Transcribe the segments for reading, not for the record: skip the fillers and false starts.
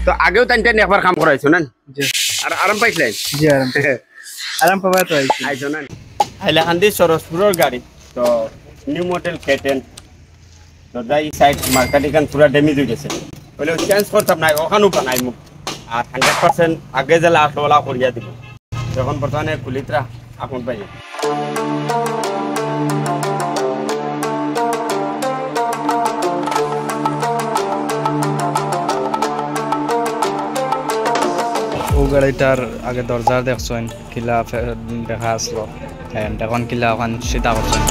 তো আগেও টাইম একবার কাম করাইছো না জি আর আরাম পাইছিলেন জি আরাম পাবা তো আইছো না হাইলাকান্দি সরসপুরের গাড়ি তো নিউ মডেল K10 তো যাই সাইড মার্কেটিং পুরো ড্যামেজ হয়ে গেছে বলে চেঞ্জ করতাম না ওখানেও বানাই মুখ আর 100% আগে যে লাস্টওয়ালা করিয়া দিব যখন বর্তমানে কুলিতরা আপন পাই ও গাড়িটার আগে দরজা দেখছেন কিলা দেখা আসলো এখন কিলা ওখান সেটা করছেন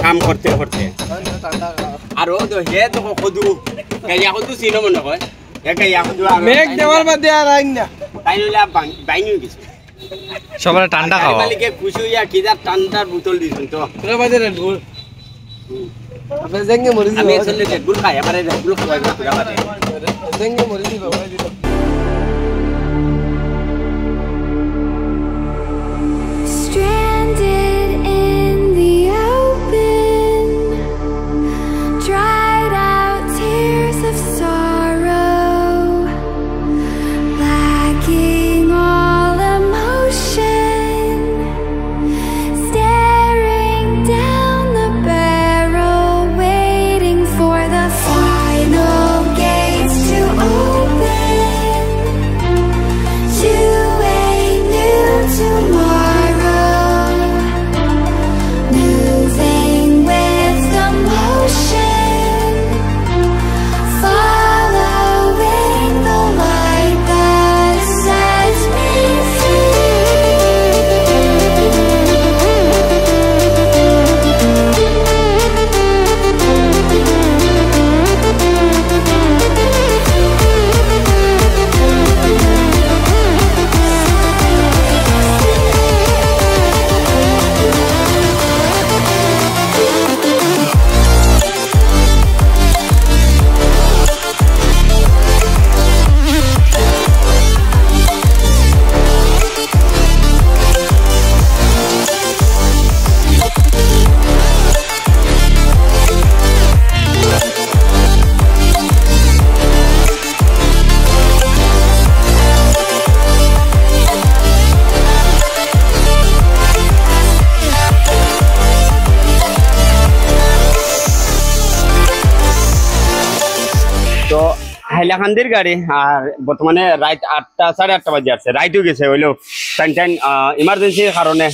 কাম করতে করতে আর ও তো হে তো কদু গায়া কদু সিনো মনে হয় এ গায়া কদু মেঘ দেওয়ার মধ্যে আর আইন না তাই লইলা বাইনি গেছে সবার ঠান্ডা খাওয়া মালিকে খুশি হইয়া কিদার ঠান্ডার বোতল দিছেন তো তোরা বাজে রেড বুল আপনি জেঙ্গে মরি আমি আসলে রেড বুল খাই আমারে রেড বুল খাওয়াই না পুরা বাজে জেঙ্গে মরি দি বাবা দিল Stranded in the open, dried out tears of sorrow, lacking all emotion, staring down the barrel, waiting for the final gates to open to a new tomorrow. Moving with the motion, following the light that sets me তো হাইলাকান্দির গাড়ি আর বর্তমানে রাত 8টা 8:30 বাজে আসছে right হয়ে গেছে হইলো time ইমার্জেন্সির কারণে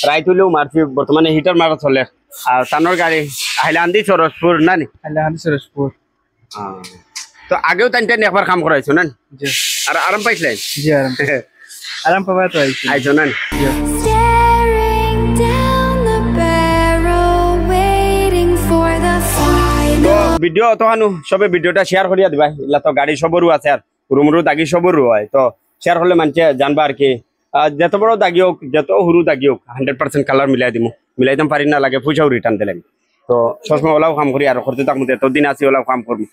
রাইট হইলেও মারছি বর্তমানে হিটার মারা চলে আর সানোর গাড়ি হাইলাকান্দি সরসপুর না নি হাইলাকান্দি সরসপুর তো আগেও টাইম একবার কাম করাইছো না জি আর আরাম পাইছিলেন জি আরাম পাবা তো আইছো না staring down the barrel, waiting for the final. Video তহানু সবে ভিডিওটা শেয়ার করিয়া দিবা ইলা তো গাড়ি সবরু আছে আর রুমরু দাগি সবরু হয় তো শেয়ার করলে মানুষে জানবা আর কি যত বড় দাগি হোক যত হুরু দাগি হোক 100% কালার মিলাই দিমু মিলাইতাম পারি না লাগে পয়সাও রিটার্ন দিলাম তো সবসময় ওলাও কাম করি আর করতে থাকবো এতদিন আছি ওলাও কাম করবো